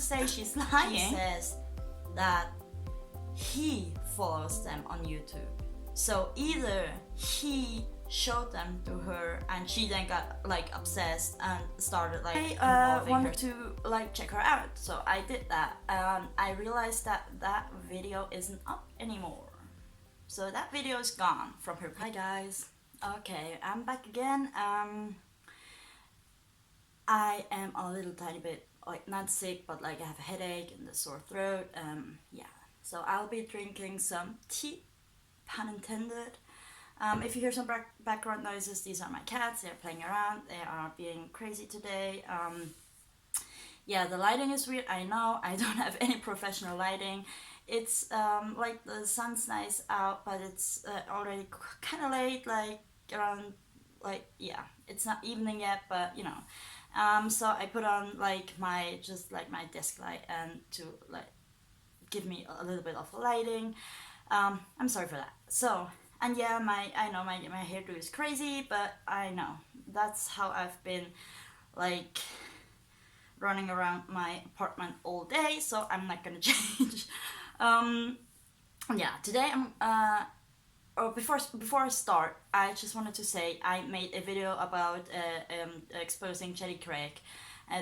say she's lying. He says that he follows them on YouTube. So either he showed them to her and she then got like obsessed and started like I wanted to like check her out, so I did that. I realized that that video isn't up anymore, so that video is gone from her. Hi guys, okay, I'm back again. I am a little tiny bit like not sick, but like I have a headache and a sore throat. Yeah, so I'll be drinking some tea, pun intended. If you hear some background noises, these are my cats. They're playing around. They are being crazy today. Yeah, the lighting is weird. I know. I don't have any professional lighting. It's like the sun's nice out, but it's already kind of late. Like around, like yeah, it's not evening yet, but you know. So I put on like my my desk light and to like give me a little bit of lighting. I'm sorry for that. So. And yeah, I know my hairdo is crazy, but I know that's how I've been like running around my apartment all day, so I'm not gonna change. Yeah, today before I start, I just wanted to say I made a video about exposing Jenny Craig.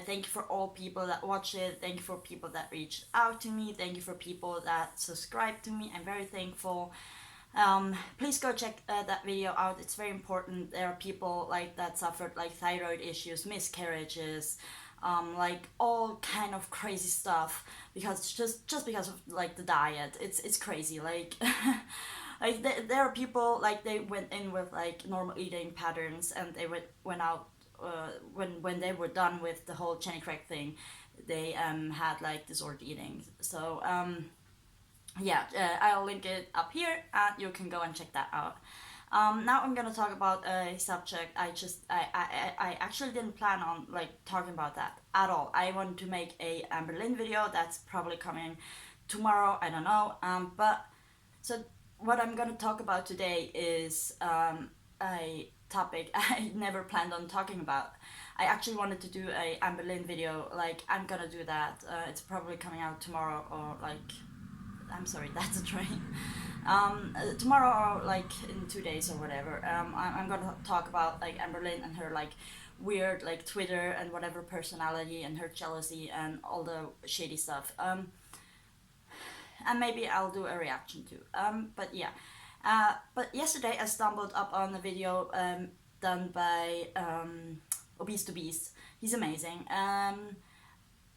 Thank you for all people that watch it. Thank you for people that reached out to me. Thank you for people that subscribe to me. I'm very thankful. Please go check that video out. It's very important. There are people like that suffered like thyroid issues, miscarriages, like all kind of crazy stuff because just because of like the diet. It's crazy. Like like there are people like they went in with like normal eating patterns and they went out when they were done with the whole Jenny Craig thing. They had like disordered eating. So yeah, I'll link it up here and you can go and check that out. Now I'm gonna talk about a subject I actually didn't plan on like talking about that at all. I wanted to make a Berlin video that's probably coming tomorrow, I don't know. But so what I'm gonna talk about today is a topic I never planned on talking about. I actually wanted to do a Berlin video, like I'm gonna do that. It's probably coming out tomorrow or like I'm sorry, that's a train. Tomorrow or like in 2 days or whatever. I'm gonna talk about like Anne Boleyn and her like weird like Twitter and whatever personality and her jealousy and all the shady stuff. And maybe I'll do a reaction too. But yeah. But yesterday I stumbled up on a video done by Obese to Beast. He's amazing.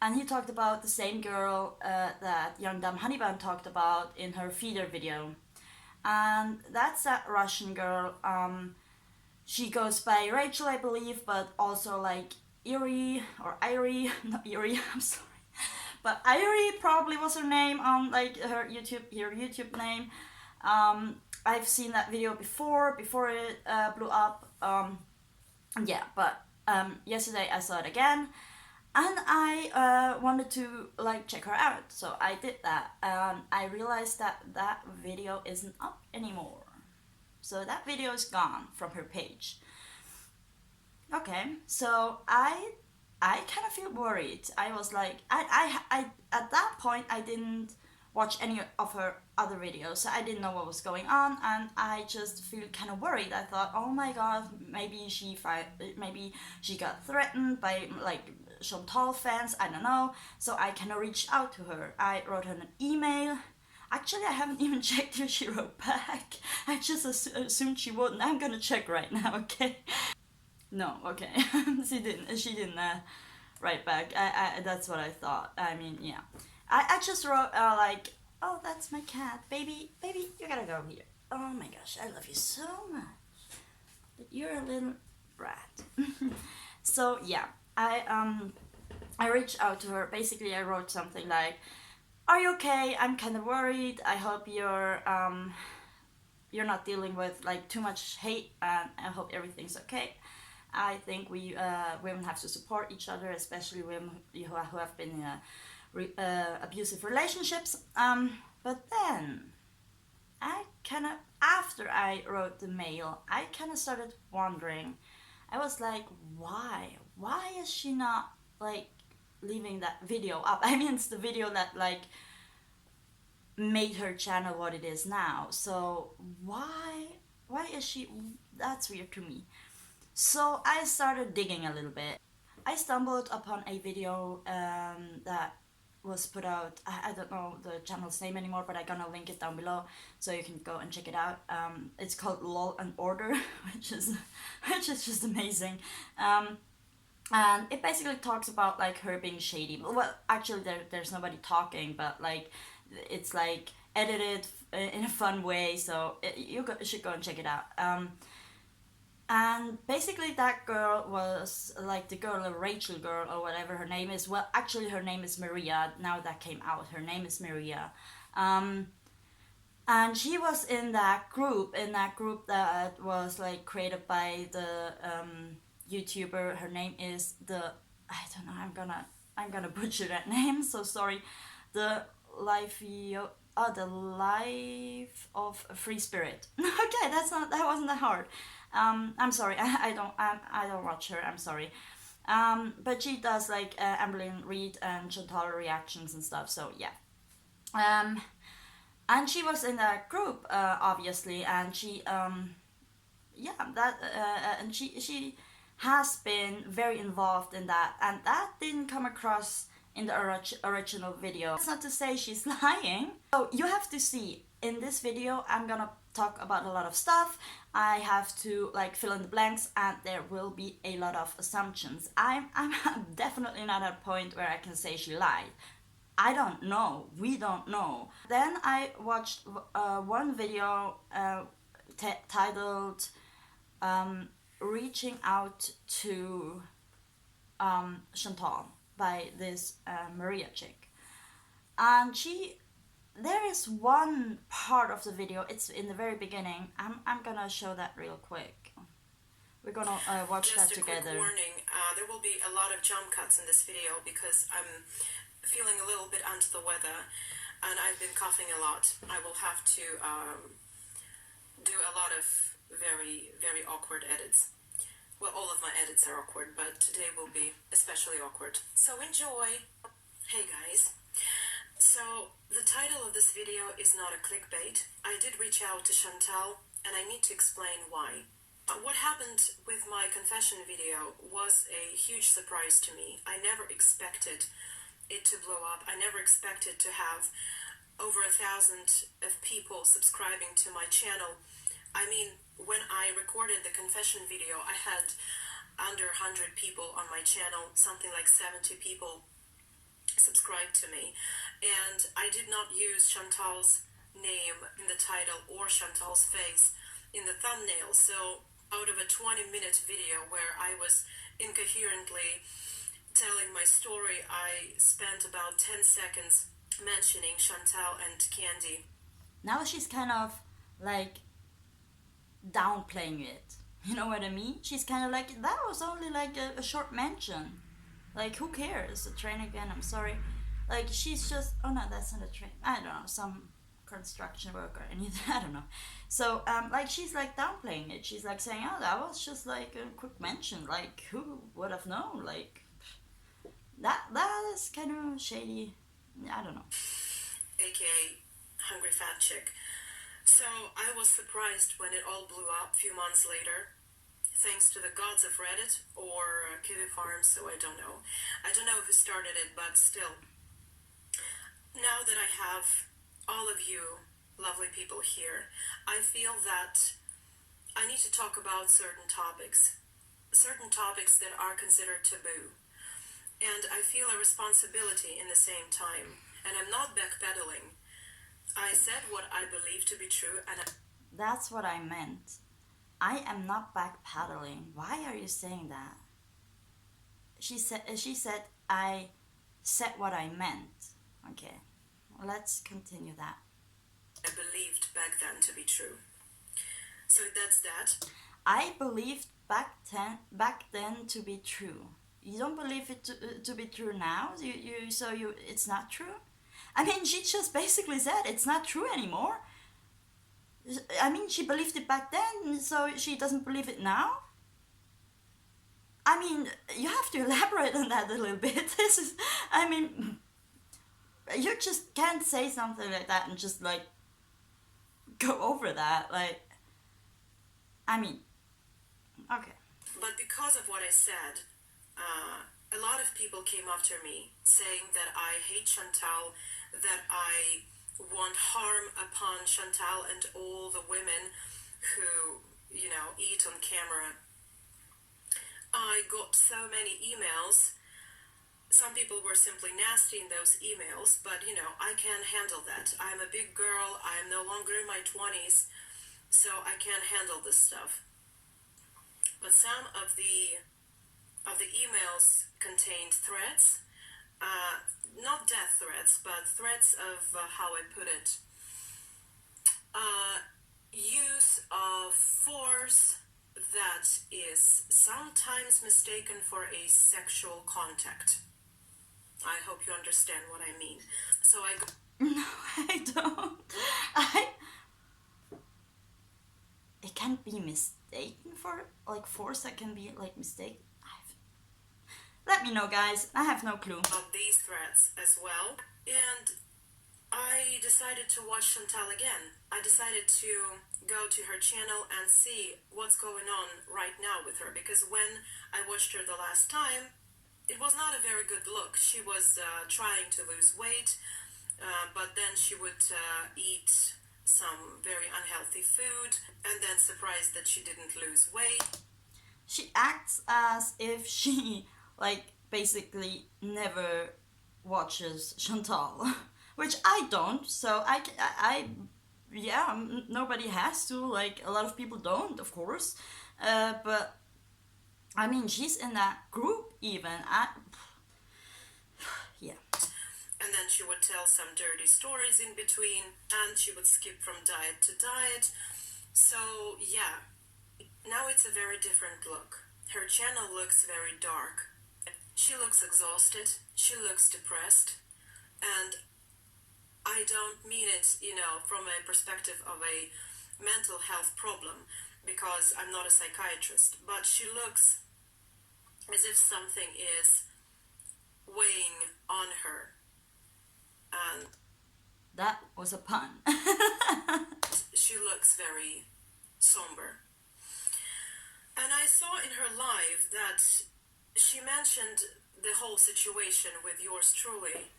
And he talked about the same girl that Young Dumb Honeybun talked about in her feeder video. And that's that Russian girl. She goes by Rachel, I believe, but also like Irie or Irie, not Irie, I'm sorry. But Irie probably was her name on like her YouTube name. I've seen that video before it blew up. Yeah, but yesterday I saw it again. And I wanted to like check her out, so I did that. I realized that that video isn't up anymore, so that video is gone from her page. Okay, so I kind of feel worried. I was like, I at that point I didn't watch any of her other videos, so I didn't know what was going on, and I just feel kind of worried. I thought, oh my god, maybe she got threatened by like Chantal fans, I don't know. So I kind of reached out to her. I wrote her an email. Actually, I haven't even checked if she wrote back. I just assumed she wouldn't. I'm gonna check right now, okay? No, okay. She didn't write back. I that's what I thought. I mean, yeah. I just wrote like, oh, that's my cat. Baby, you gotta go here. Oh my gosh, I love you so much. But you're a little brat. So yeah. I reached out to her. Basically, I wrote something like, "Are you okay? I'm kind of worried. I hope you're not dealing with like too much hate, and I hope everything's okay. I think we women have to support each other, especially women who have been in abusive relationships." But then, after I wrote the mail, I kind of started wondering. I was like, why? Why is she not like leaving that video up. I mean, it's the video that like made her channel what it is now. So why is she? That's weird to me. So I started digging a little bit. I stumbled upon a video that was put out. I don't know the channel's name anymore, but I'm gonna link it down below so you can go and check it out. It's called Law and Order, which is just amazing. And it basically talks about like her being shady. Well, actually, there's nobody talking, but like it's like edited in a fun way. So you should go and check it out. And basically that girl was like the girl, the Rachel girl or whatever her name is. Well, actually her name is Maria. Now that came out, her name is Maria. And she was in that group that was like created by the YouTuber. Her name is I don't know, I'm gonna butcher that name, so sorry. The TheLyfeofaFreeSpirit. Okay, that wasn't that hard. I'm sorry, I don't watch her, I'm sorry. But she does like Amberlynn Reed and Chantal reactions and stuff, so yeah. And she was in that group, obviously, and she and she has been very involved in that, and that didn't come across in the original video. That's not to say she's lying. So you have to see, in this video I'm gonna talk about a lot of stuff. I have to like fill in the blanks, and there will be a lot of assumptions. I'm definitely not at a point where I can say she lied. I don't know. We don't know. Then I watched one video titled Reaching Out to Chantal by this Maria chick. And there is one part of the video, it's in the very beginning. I'm gonna show that real quick. We're gonna watch that together. Just a quick warning, there will be a lot of jump cuts in this video because I'm feeling a little bit under the weather and I've been coughing a lot. I will have to do a lot of very, very awkward edits. Well, all of my edits are awkward, but today will be especially awkward. So enjoy! Hey guys. So, the title of this video is not a clickbait. I did reach out to Chantal, and I need to explain why. What happened with my confession video was a huge surprise to me. I never expected it to blow up. I never expected to have over 1,000 of people subscribing to my channel. I mean, when I recorded the confession video, I had under 100 people on my channel, something like 70 people subscribed to me, and I did not use Chantal's name in the title or Chantal's face in the thumbnail. So out of a 20-minute video where I was incoherently telling my story, I spent about 10 seconds mentioning Chantal and Candy. Now she's kind of like downplaying it, you know what I mean? She's kind of like, that was only like a short mention. Like, who cares? A train again, I'm sorry. Like, she's just, oh no, that's not a train. I don't know, some construction worker or anything, I don't know. So, like, she's like downplaying it. She's like saying, oh, that was just like a quick mention. Like, who would have known? Like, that is kind of shady. I don't know. AKA Hungry Fat Chick. So, I was surprised when it all blew up a few months later. Thanks to the gods of Reddit or Kiwi Farms, so I don't know. I don't know who started it, but still. Now that I have all of you lovely people here, I feel that I need to talk about certain topics that are considered taboo. And I feel a responsibility in the same time. And I'm not backpedaling. I said what I believe to be true, and that's what I meant. I am not backpedaling. Why are you saying that? She said I said what I meant. Okay, let's continue that. I believed back then to be true. So that's that. I believed back then to be true. You don't believe it to be true now? It's not true? I mean, she just basically said it's not true anymore. I mean, she believed it back then, so she doesn't believe it now? I mean, you have to elaborate on that a little bit. This is, I mean, you just can't say something like that and just like go over that. Like, I mean, okay. But because of what I said, a lot of people came after me saying that I hate Chantal, that I want harm upon Chantal and all the women who, you know, eat on camera. I got so many emails. Some people were simply nasty in those emails, but, you know, I can't handle that. I'm a big girl. I am no longer in my 20s, so I can't handle this stuff. But some of the emails contained threats, not death threats, but threats of, how I put it, use of force that is sometimes mistaken for a sexual contact. I hope you understand what I mean. So I... No, I don't. It can't be mistaken for, like, force that can be, like, mistaken. Let me know, guys. I have no clue. Of these threats as well. And I decided to watch Chantal again. I decided to go to her channel and see what's going on right now with her. Because when I watched her the last time, it was not a very good look. She was trying to lose weight, but then she would eat some very unhealthy food and then surprised that she didn't lose weight. She acts as if she, like, basically never watches Chantal, which I don't, so yeah, nobody has to, like, a lot of people don't, of course, but, I mean, she's in that group even, yeah. And then she would tell some dirty stories in between, and she would skip from diet to diet. So, yeah, now it's a very different look. Her channel looks very dark. She looks exhausted, she looks depressed, and I don't mean it, you know, from a perspective of a mental health problem, because I'm not a psychiatrist, but she looks as if something is weighing on her. And that was a pun. She looks very somber. And I saw in her live that she mentioned the whole situation with yours truly.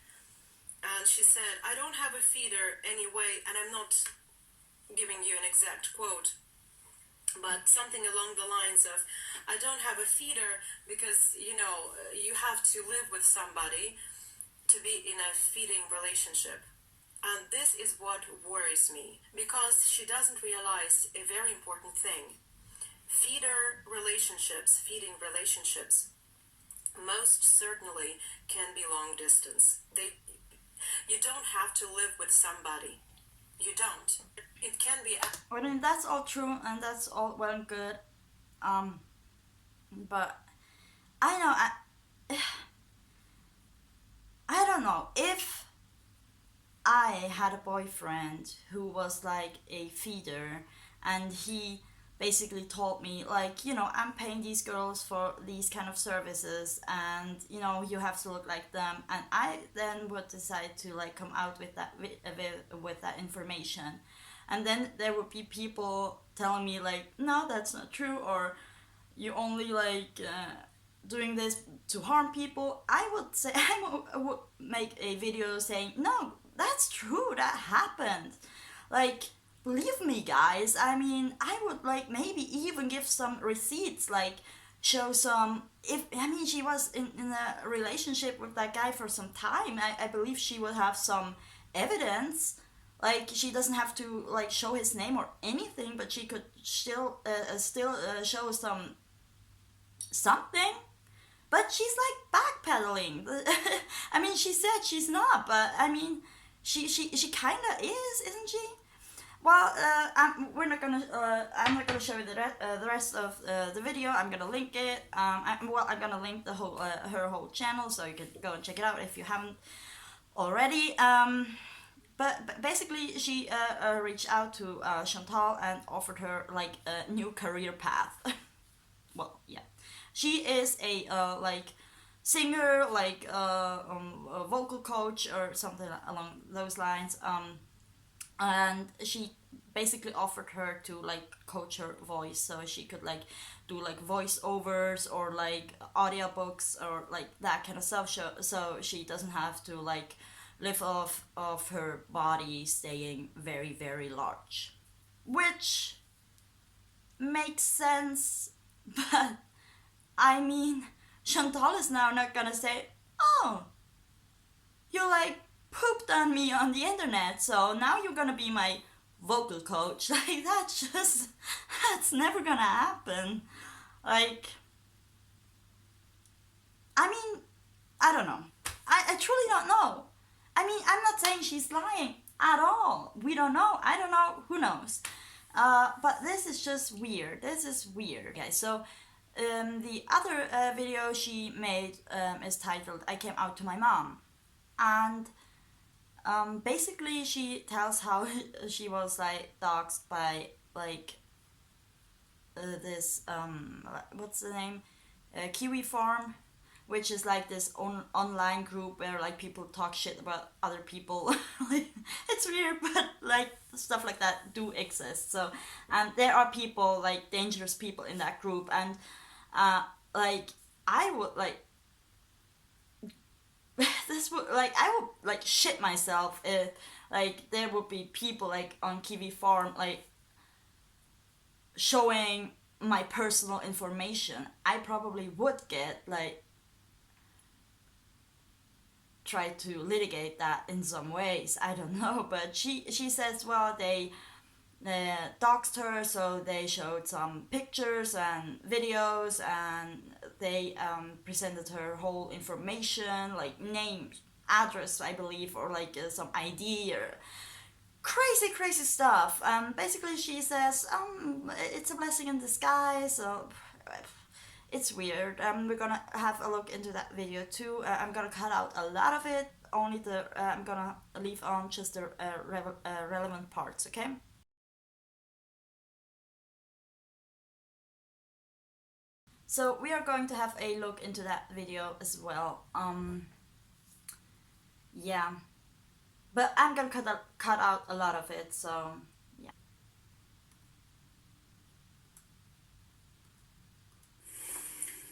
And she said, I don't have a feeder anyway, and I'm not giving you an exact quote, but something along the lines of, I don't have a feeder because, you know, you have to live with somebody to be in a feeding relationship. And this is what worries me, because she doesn't realize a very important thing. Feeding relationships, most certainly can be long distance. You don't have to live with somebody. You don't. It can be... I mean, that's all true, and that's all well and good. But I know, I don't know, if I had a boyfriend who was like a feeder, and he basically told me, like, you know, I'm paying these girls for these kind of services, and, you know, you have to look like them, and I then would decide to, like, come out with that information, and then there would be people telling me, like, no, that's not true, or you only, like, doing this to harm people. I would say, I would make a video saying, no, that's true, that happened, like, believe me, guys. I mean, I would, like, maybe even give some receipts, like, show some, if, I mean, she was in a relationship with that guy for some time, I believe she would have some evidence, like, she doesn't have to, like, show his name or anything, but she could still show something, but she's, like, backpedaling. I mean, she said she's not, but, I mean, she kind of is, isn't she? Well, I'm not gonna show you the rest of the video. I'm gonna link it. I'm gonna link the whole her whole channel, so you can go and check it out if you haven't already. But basically, she reached out to Chantal and offered her, like, a new career path. Well, yeah, She is a like singer, like a vocal coach or something along those lines. And she basically offered her to like coach her voice so she could like do like voiceovers or like audiobooks or like that kind of stuff, so she doesn't have to like live off of her body staying very very large, which makes sense. But I mean, Chantal is now not gonna say, oh, you like pooped on me on the internet, so now you're gonna be my vocal coach. Like, that's never gonna happen. Like, I mean, I don't know. I truly don't know. I mean, I'm not saying she's lying at all. We don't know. I don't know. Who knows? But this is just weird. This is weird. Okay, so the other video she made is titled I Came Out to My Mom. And basically she tells how she was like doxxed by like this what's the name, Kiwi Farm, which is like this online group where like people talk shit about other people. Like, it's weird, but like stuff like that do exist. So and there are people, like dangerous people in that group, and like I would like this would like I would like shit myself if like there would be people like on Kiwi Farm like showing my personal information. I probably would get like try to litigate that in some ways. I don't know, but she says, well, they doxed her, so they showed some pictures and videos, and they presented her whole information, like name, address, I believe, or like some ID or crazy stuff. Basically, she says, it's a blessing in disguise. So it's weird. We're gonna have a look into that video too. I'm gonna cut out a lot of it. Only the I'm gonna leave on just the relevant parts. Okay. So we are going to have a look into that video as well. Yeah, but I'm gonna cut out a lot of it. So yeah.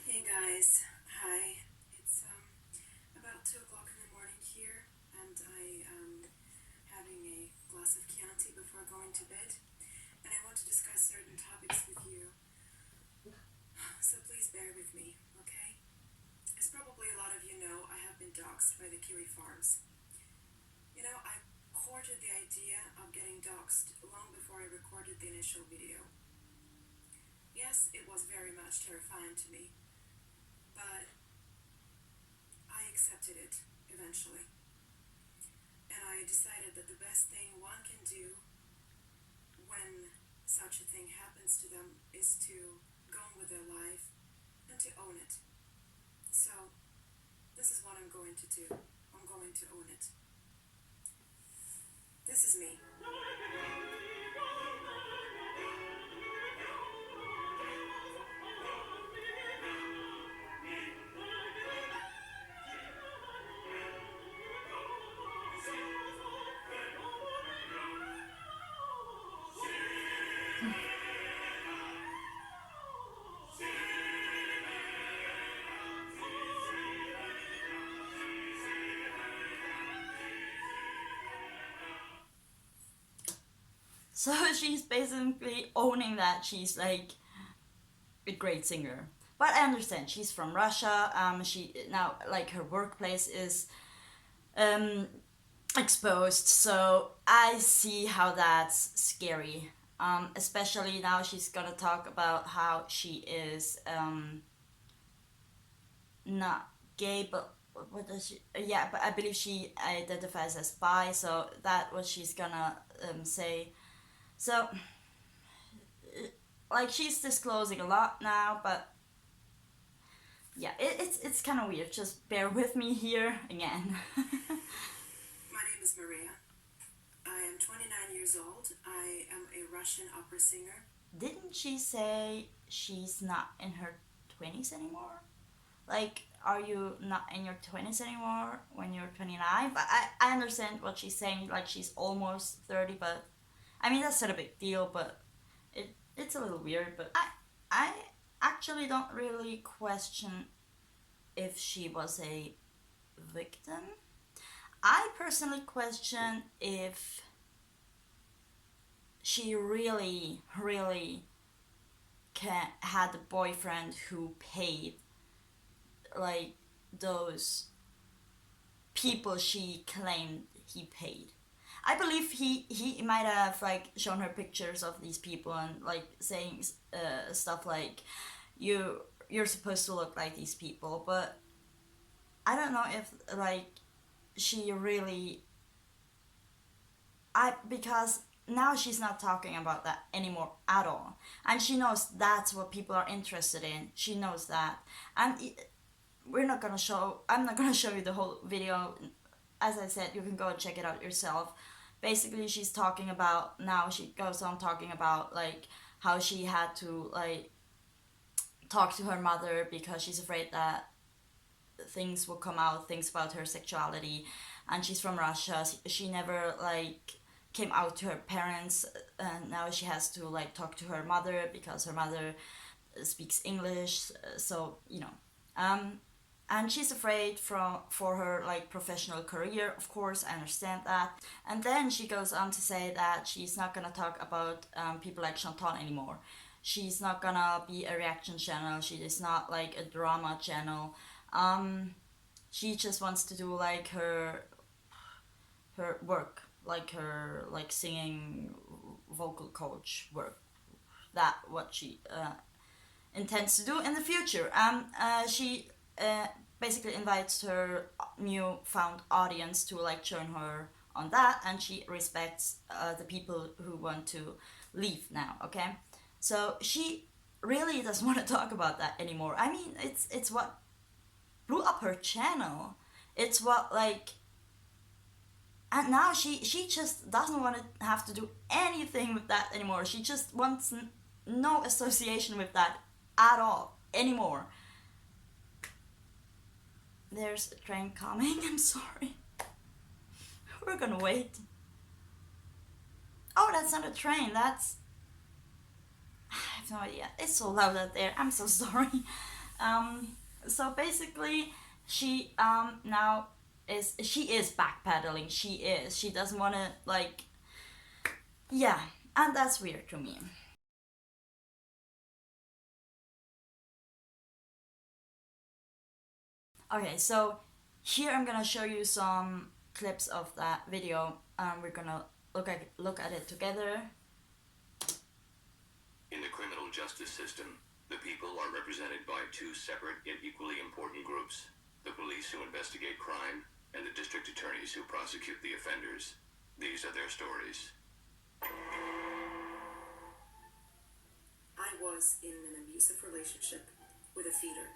Hey guys, hi. It's about 2 o'clock in the morning here, and I am having a glass of Chianti before going to bed, and I want to discuss certain topics with you. So please bear with me, okay? As probably a lot of you know, I have been doxxed by the Kiwi Farms. You know, I courted the idea of getting doxxed long before I recorded the initial video. Yes, it was very much terrifying to me, but I accepted it eventually. And I decided that the best thing one can do when such a thing happens to them is to go on with their life and to own it. So, this is what I'm going to do. I'm going to own it. This is me. So she's basically owning that she's like a great singer. But I understand she's from Russia. She now like her workplace is um, exposed, so I see how that's scary. Especially now she's gonna talk about how she is not gay, but what does she? Yeah, but I believe she identifies as bi, so that what she's gonna say. So like she's disclosing a lot now, but yeah, it's kind of weird. Just bear with me here again. My name is Maria. I am 29 years old. I am a Russian opera singer. Didn't she say she's not in her 20s anymore? Like, are you not in your 20s anymore when you're 29? But I understand what she's saying, like she's almost 30, but I mean, that's not a big deal, but it's a little weird. But I actually don't really question if she was a victim. I personally question if she really, really had a boyfriend who paid like those people she claimed he paid. I believe he might have like shown her pictures of these people and like saying stuff like you're supposed to look like these people, but I don't know if like she really because now she's not talking about that anymore at all, and she knows that's what people are interested in. She knows that, and I'm not gonna show you the whole video. As I said, you can go and check it out yourself. Basically, she's talking about, now she goes on talking about like how she had to like talk to her mother because she's afraid that things will come out, things about her sexuality, and she's from Russia. She never like came out to her parents, and now she has to like talk to her mother because her mother speaks English. So and she's afraid for her like professional career. Of course, I understand that. And then she goes on to say that she's not gonna talk about people like Chantal anymore. She's not gonna be a reaction channel. She is not like a drama channel. She just wants to do like her work, like her like singing vocal coach work. That what she intends to do in the future. She basically invites her newfound audience to like join her on that, and she respects the people who want to leave now. Okay, so she really doesn't want to talk about that anymore. I mean, it's what blew up her channel. It's what like, and now she just doesn't want to have to do anything with that anymore. She just wants no association with that at all anymore. There's a train coming. I'm sorry. We're gonna wait. Oh, that's not a train. That's, I have no idea. It's so loud out there. I'm so sorry. So basically, she now she is backpedaling. She doesn't want to like, yeah, and that's weird to me. Okay, so here I'm gonna show you some clips of that video. We're gonna look at it together. In the criminal justice system, the people are represented by two separate yet equally important groups: the police who investigate crime and the district attorneys who prosecute the offenders. These are their stories. I was in an abusive relationship with a feeder.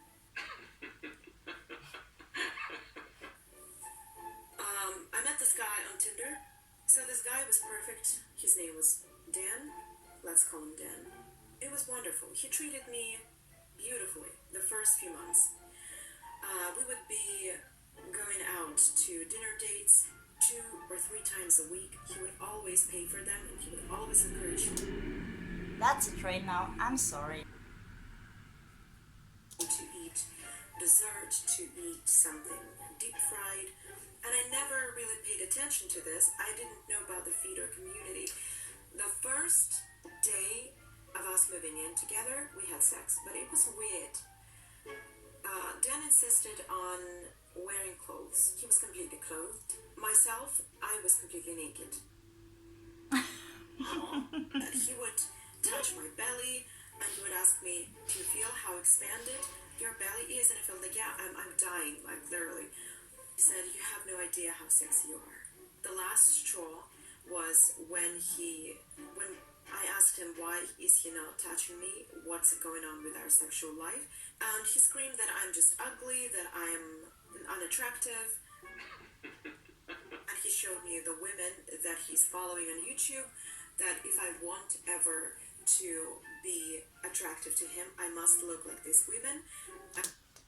I met this guy on Tinder. So this guy was perfect. His name was Dan. Let's call him Dan. It was wonderful. He treated me beautifully the first few months. We would be going out to dinner dates 2 or 3 times a week. He would always pay for them, and he would always encourage me That's a train now. I'm sorry. to eat dessert, to eat something deep fried. And I never really paid attention to this. I didn't know about the feeder community. The first day of us moving in together, we had sex, but it was weird. Dan insisted on wearing clothes. He was completely clothed. Myself, I was completely naked. He would touch my belly, and he would ask me, "Do you feel how expanded your belly is?" And I felt like, yeah, I'm dying, like literally. He said, "You have no idea how sexy you are." The last straw was when I asked him, why is he not touching me? What's going on with our sexual life? And he screamed that I'm just ugly, that I'm unattractive. And he showed me the women that he's following on YouTube, that if I want ever to be attractive to him, I must look like these women.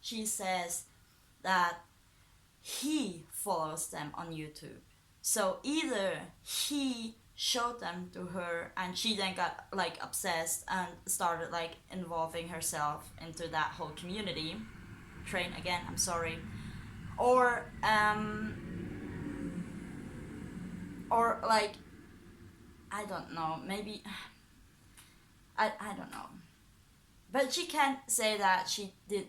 She says that he follows them on YouTube. So either he showed them to her and she then got like obsessed and started like involving herself into that whole community. Train again, I'm sorry. Or like, I don't know, maybe, I don't know. But she can't say that she did,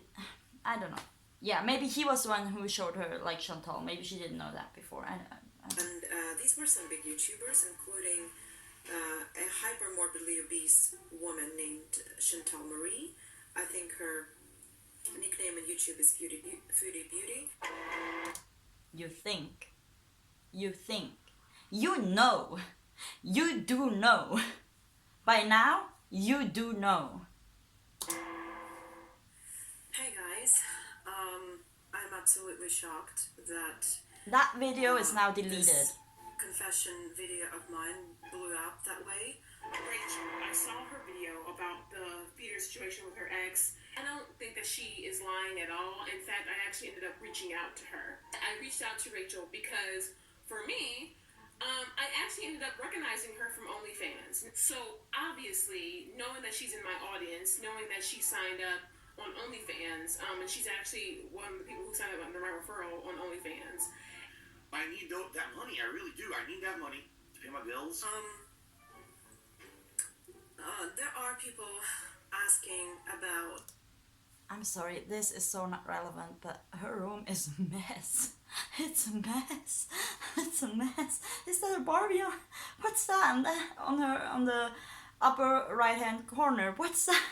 I don't know. Yeah, maybe he was the one who showed her like Chantal. Maybe she didn't know that before. And these were some big YouTubers, including a hypermorbidly obese woman named Chantal Marie. I think her nickname on YouTube is Foodie Beauty. You think. You know. You do know. By now, you do know. Hey guys, I'm absolutely shocked that video is now deleted. This confession video of mine blew up that way. Rachel, I saw her video about the feeder situation with her ex. I don't think that she is lying at all. In fact, I actually ended up reaching out to her. I reached out to Rachel because, for me, I actually ended up recognizing her from OnlyFans. So, obviously, knowing that she's in my audience, knowing that she signed up on OnlyFans, and she's actually one of the people who signed up under my referral on OnlyFans. I need that money. I really do. I need that money to pay my bills. There are people asking about... I'm sorry, this is so not relevant, but her room is a mess. It's a mess. It's a mess. Is that a Barbie? What's that on the upper right hand corner? What's that?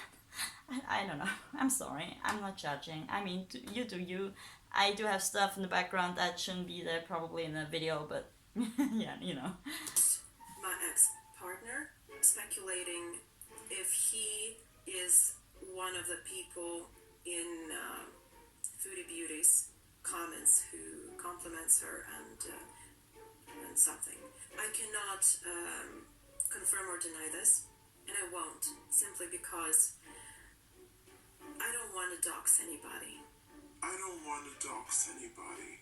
I don't know. I'm sorry. I'm not judging. I mean, you do you. I do have stuff in the background that shouldn't be there probably in the video, but yeah, you know. My ex-partner speculating if he is one of the people in Foodie Beauty's comments who compliments her and something. I cannot confirm or deny this, and I won't, simply because I don't want to dox anybody. I don't want to dox anybody.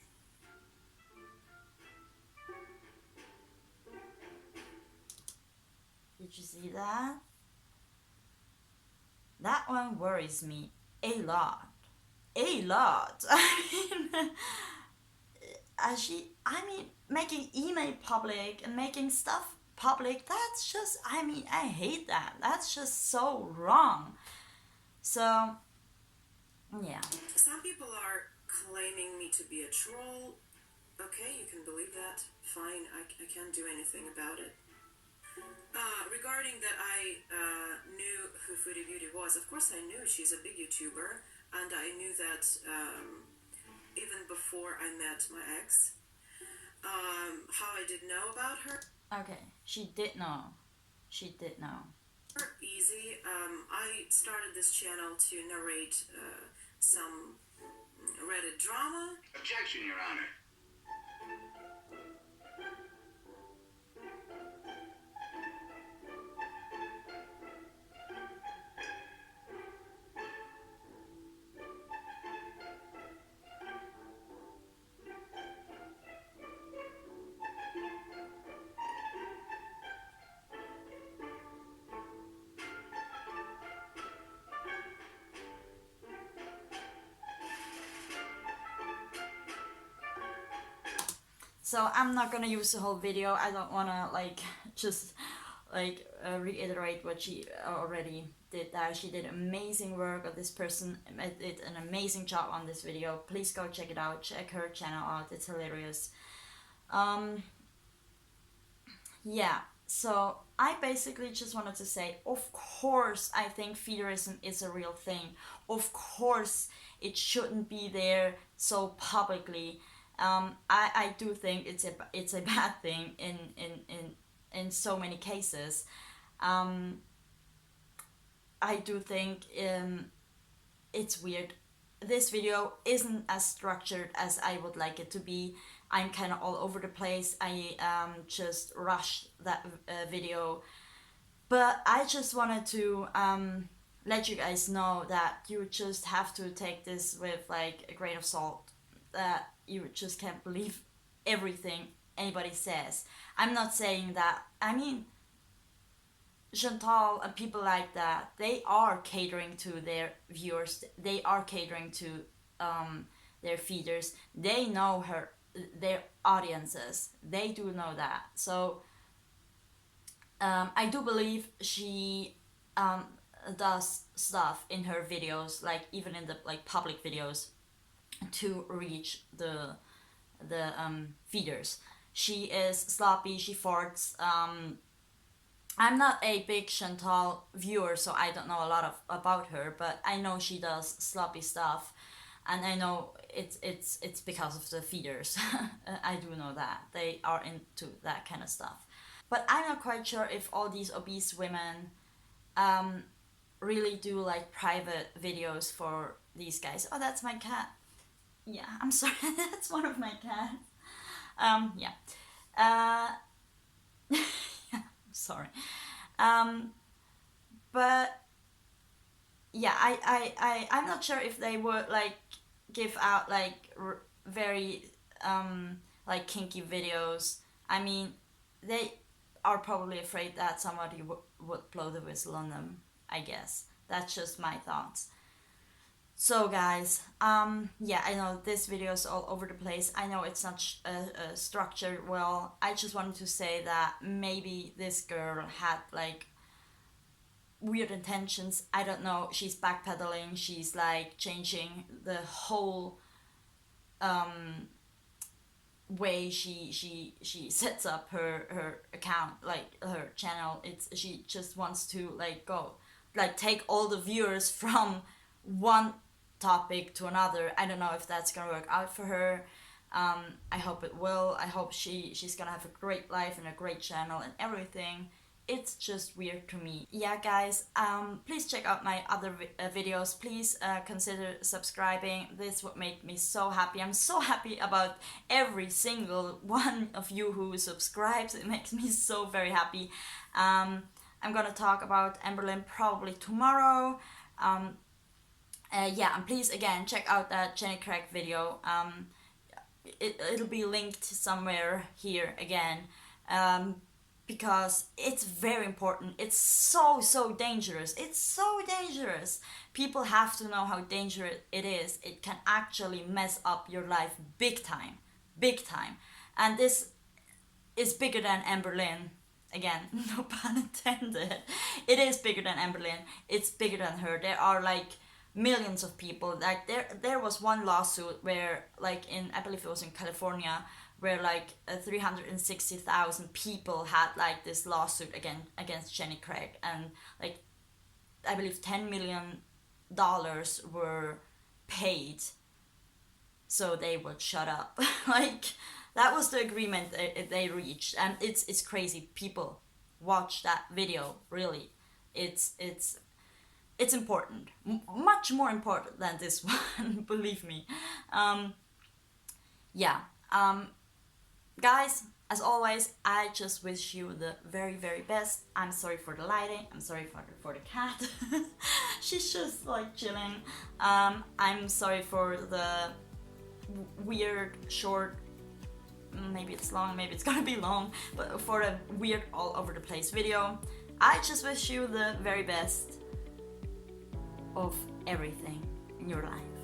Did you see that? That one worries me a lot. A lot. I mean, making email public and making stuff public, that's just, I mean, I hate that. That's just so wrong. So, yeah. Some people are claiming me to be a troll. Okay, you can believe that. Fine, I can't do anything about it. Regarding that I knew who Foodie Beauty was, of course I knew she's a big YouTuber, and I knew that even before I met my ex. How I did know about her? Okay, she did know. She did know. Easy. I started this channel to narrate some Reddit drama. Objection, Your Honor. So I'm not gonna use the whole video. I don't wanna like just like reiterate what she already did there. She did amazing work of this person, did an amazing job on this video. Please go check it out. Check her channel out. It's hilarious. Yeah, so I basically just wanted to say, of course I think feederism is a real thing. Of course it shouldn't be there so publicly. I do think it's a bad thing in so many cases. I do think it's weird. This video isn't as structured as I would like it to be. I'm kind of all over the place. I just rushed that video But I just wanted to let you guys know that you just have to take this with like a grain of salt, that you just can't believe everything anybody says. I'm not saying that, I mean, Chantal and people like that, they are catering to their viewers, they are catering to their feeders, they know their audiences, they do know that. So I do believe she does stuff in her videos, like even in the like public videos, to reach the feeders. She is sloppy, she farts. I'm not a big Chantal viewer, so I don't know a lot about her, but I know she does sloppy stuff, and I know it's because of the feeders. I do know that they are into that kind of stuff. But I'm not quite sure if all these obese women really do like private videos for these guys. Oh, that's my cat. Yeah, I'm sorry, that's one of my cats. Yeah. Sorry. But yeah, I'm not sure if they would like give out like very like kinky videos. I mean, they are probably afraid that somebody would blow the whistle on them, I guess. That's just my thoughts. So guys, yeah, I know this video is all over the place. I know it's not structured well. I just wanted to say that maybe this girl had like weird intentions. I don't know. She's backpedaling. She's like changing the whole way she sets up her account, like her channel. She just wants to like go like take all the viewers from one topic to another. I don't know if that's gonna work out for her. I hope it will. I hope she's gonna have a great life and a great channel and everything. It's just weird to me. Yeah guys, please check out my other videos. Please consider subscribing. This would make me so happy. I'm so happy about every single one of you who subscribes. It makes me so very happy. I'm gonna talk about Amberlynn probably tomorrow. Yeah, and please again check out that Jenny Craig video. It'll be linked somewhere here again, because it's very important. It's so dangerous. It's so dangerous. People have to know how dangerous it is. It can actually mess up your life big time, and this is bigger than Amberlynn. Again, no pun intended. It is bigger than Amberlynn. It's bigger than her. There are like millions of people. Like there was one lawsuit where like I believe it was in California, where like 360,000 people had like this lawsuit against Jenny Craig, and like I believe $10 million were paid so they would shut up. Like that was the agreement they reached, and it's crazy. People watch that video. Really, it's important, much more important than this one. Believe me. Yeah. Guys, as always, I just wish you the very best. I'm sorry for the lighting. I'm sorry for the cat. She's just like chilling. I'm sorry for the weird short, maybe it's long, maybe it's gonna be long, but for a weird all over the place video. I just wish you the very best of everything in your life.